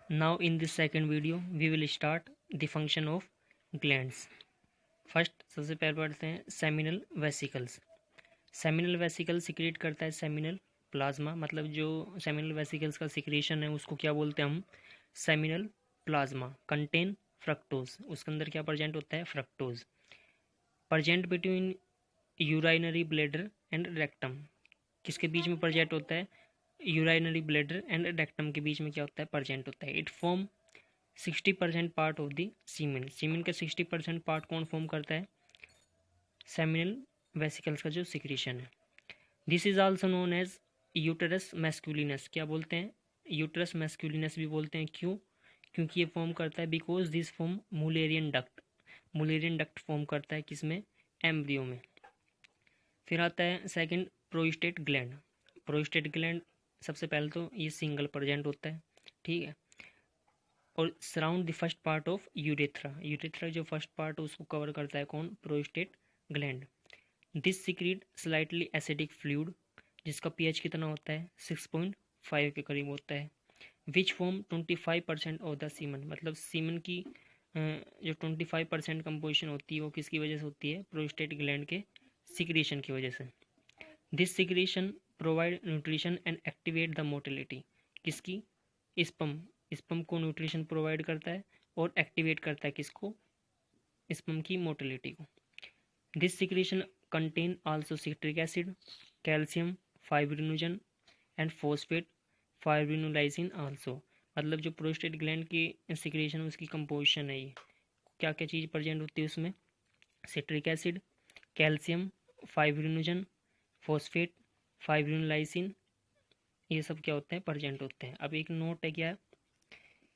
Now in this second video we will start the function of glands. First सबसे पहले पढ़ते हैं seminal vesicles. Seminal vesicle secrete करता है सेमिनल प्लाज्मा. मतलब जो सेमिनल वेसिकल्स का सिक्रेशन है उसको क्या बोलते हैं हम? Seminal plasma. Contain fructose. उसके अंदर क्या प्रेजेंट होता है? Fructose. Present between urinary bladder and rectum. किसके बीच में प्रेजेंट होता है? यूराइनरी ब्लैडर एंड रेक्टम के बीच में क्या होता है? प्रेजेंट होता है. It form 60% part of the semen. Semen का 60% पार्ट कौन फॉर्म करता है? सेमिनल वेसिकल्स का जो सिक्रीशन है. This is also known as uterus masculinus. क्या बोलते हैं? यूटरस मैस्कुलिनस भी बोलते हैं. क्यों? क्योंकि ये फॉर्म करता है because this form Mullerian duct. Mullerian duct form करता है किसमें? एम्ब्रियो में. फिर आता है second prostate gland. Prostate gland सबसे पहले तो ये सिंगल प्रेजेंट होता है, ठीक है, और surround the first part of urethra. Urethra जो फर्स्ट पार्ट उसको कवर करता है कौन? Prostate gland. This secrete slightly acidic fluid जिसका पीएच कितना होता है? 6.5 के करीब होता है. Which form 25% of the semen. मतलब सीमन की जो 25% कंपोजिशन होती है वो किसकी वजह से होती है? प्रोस्टेट ग्लैंड के सिक्रीशन की वजह से. This secretion provide nutrition and activate the motility. किसकी? स्पर्म. स्पर्म को न्यूट्रिशन प्रोवाइड करता है और एक्टिवेट करता है किसको? स्पर्म की मोटिलिटी को. This secretion contain also citric acid, calcium, fibrinogen and phosphate, fibrinolysin also. मतलब जो प्रोस्टेट ग्लैंड की सिक्रीशन उसकी कंपोजिशन है, ये क्या क्या चीज़ प्रेजेंट होती है उसमें? Citric acid, calcium, fibrinogen, phosphate, fibrinolysin, ये सब क्या होते हैं? प्रेजेंट होते हैं. अब एक नोट है, क्या है?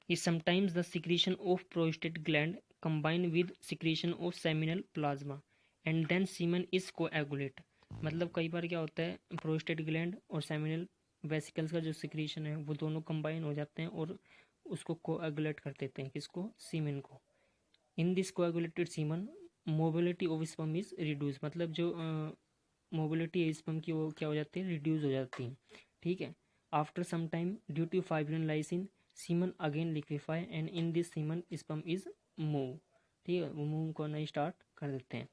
Sometimes the secretion of prostate gland combine with secretion of seminal plasma and then semen is coagulate. मतलब कई बार क्या होता है, प्रोस्टेट ग्लैंड और सेमिनल वेसिकल्स का जो सिक्रीशन है वो दोनों कंबाइन हो जाते हैं और उसको कोएगुलेट कर देते हैं. किसको? सीमेन को. In this coagulated semen mobility of sperm is reduce. मतलब जो मोबिलिटी है स्पर्म की वो क्या हो जाती है? रिड्यूस हो जाती है, ठीक है. After some time due to fibrinolysin semen again liquefy and in this semen sperm is move. ठीक है, वो मूव करना स्टार्ट कर देते हैं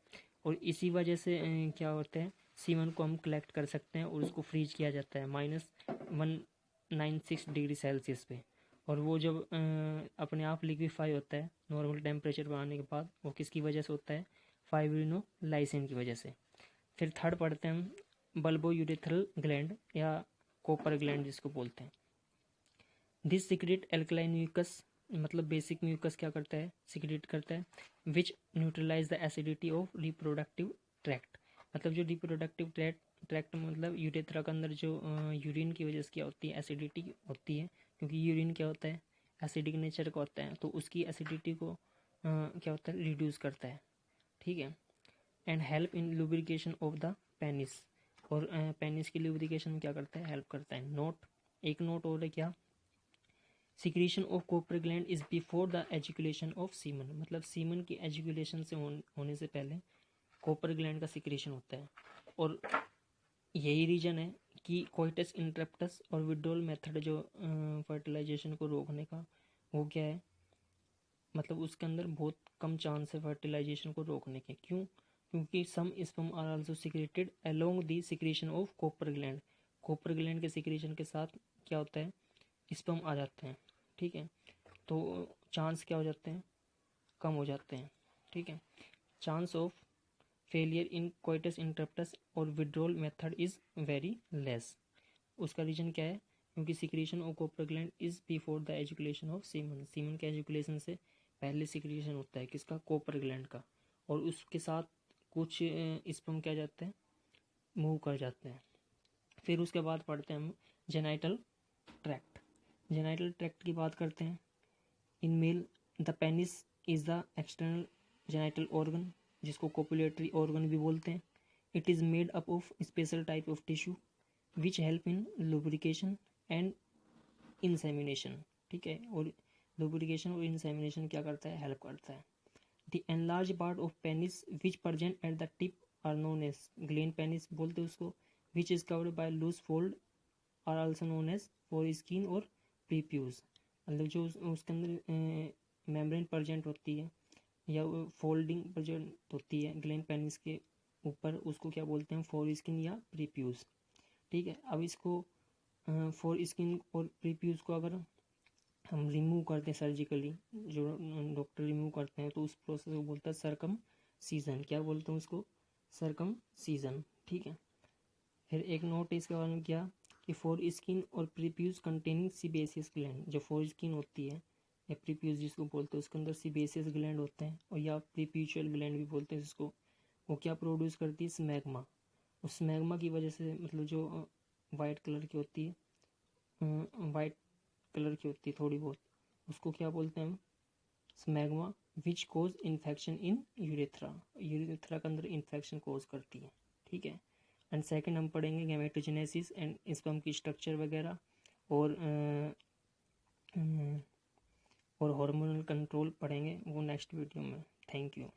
और इसी वजह से क्या होता है, सीमन को हम कलेक्ट कर सकते हैं और उसको फ्रीज किया जाता है -196 डिग्री सेल्सियस पे. और वो जब अपने आप लिक्विफाई होता है नॉर्मल टेम्परेचर पर आने के बाद, वो किसकी वजह से होता है? फाइब्रिनोलाइसिन की वजह से. फिर थर्ड पढ़ते हैं हम बल्बो यूरेथ्रल ग्लैंड या कॉपर ग्लैंड जिसको बोलते हैं. This secrete alkaline mucus. मतलब बेसिक म्यूकस क्या करता है? सिक्रेट करता है which neutralize the acidity of reproductive tract. मतलब जो रिप्रोडक्टिव ट्रैक्ट मतलब यूरेथ्रा के अंदर जो यूरिन की वजह से क्या होती है? एसिडिटी होती है. क्योंकि यूरिन क्या होता है? एसिडिक नेचर का होता है, तो उसकी एसिडिटी को क्या होता है? रिड्यूस करता है, ठीक है. And help in lubrication of the penis. और पेनिस की लुब्रिकेशन में क्या करता है? हेल्प करता है. नोट, एक नोट और है, क्या? Secretion of Cowper gland is before the ejaculation of semen. मतलब सीमन की एजुकुलेशन से होने से पहले कॉपर ग्लैंड का सिक्रीशन होता है. और यही रीजन है कि कोइटस इंटरप्टस और विड्रोल मेथड जो फर्टिलाइजेशन को रोकने का, वो क्या है? मतलब उसके अंदर बहुत कम चांस है फर्टिलाइजेशन को रोकने के. क्यों? क्योंकि some sperm are also secreted along the secretion of Cowper gland. Cowper gland के सिक्रीशन के साथ क्या होता है? स्पर्म आ जाते हैं, ठीक है. तो चांस क्या हो जाते हैं? कम हो जाते हैं, ठीक है. Chance of failure in coitus interruptus और withdrawal method is very less. उसका रीजन क्या है? क्योंकि secretion of Cowper gland is before the ejaculation of semen. Semen के एजुकुलेशन से पहले सिक्रीशन होता है किसका? कॉपर ग्लैंड का. और उसके साथ कुछ स्पर्म क्या जाते हैं? मूव कर जाते हैं. फिर उसके बाद पढ़ते हैं हम जेनाइटल ट्रैक्ट. जेनाइटल ट्रैक्ट की बात करते हैं. In male the penis is the external genital organ जिसको कोपुलेटरी ऑर्गन भी बोलते हैं. It is made up of special type of tissue which help in lubrication and insemination, ठीक है. और लुब्रिकेशन और इंसेमिनेशन क्या करता है? हेल्प करता है. The enlarge part of penis which present at the tip are known as glans penis बोलते हैं उसको. Which is covered by loose fold are also known as foreskin और प्रीप्यूज. मतलब जो उसके अंदर मेम्ब्रेन प्रेजेंट होती है या फोल्डिंग प्रेजेंट होती है ग्लैंड पेनिस के ऊपर, उसको क्या बोलते हैं, फोरस्किन या प्रीप्यूस। ठीक है, अब इसको फोरस्किन और प्रीप्यूस को अगर हम रिमूव करते हैं सर्जिकली, जो डॉक्टर रिमूव करते हैं, तो उस प्रोसेस को बोलता है सर्कमसीजन। क्या बोलते हैं उसको, सर्कमसीजन। ठीक है, फिर एक नोट इसके बारे में क्या कि फोरस्किन और प्रीप्यूस कंटेनिंग सीबेसियस ग्लैंड, जो फोरस्किन होती है या प्रीप्यूस जिसको बोलते हैं, उसके अंदर सीबेसियस ग्लैंड होते हैं, और या प्रीप्यूशियल ग्लैंड भी बोलते हैं जिसको, वो क्या प्रोड्यूस करती है, स्मैग्मा। उस स्मैग्मा की वजह से, मतलब जो वाइट कलर की होती है, वाइट कलर की होती है थोड़ी बहुत, उसको क्या बोलते हैं हम, स्मैग्मा, विच कोज इन्फेक्शन इन यूरेथ्रा। यूरेथ्रा के अंदर इन्फेक्शन कोज करती है। ठीक है, एंड सेकंड हम पढ़ेंगे गैमेटोजेनेसिस एंड स्पर्म की स्ट्रक्चर वगैरह, और हार्मोनल कंट्रोल पढ़ेंगे, वो नेक्स्ट वीडियो में। Thank you.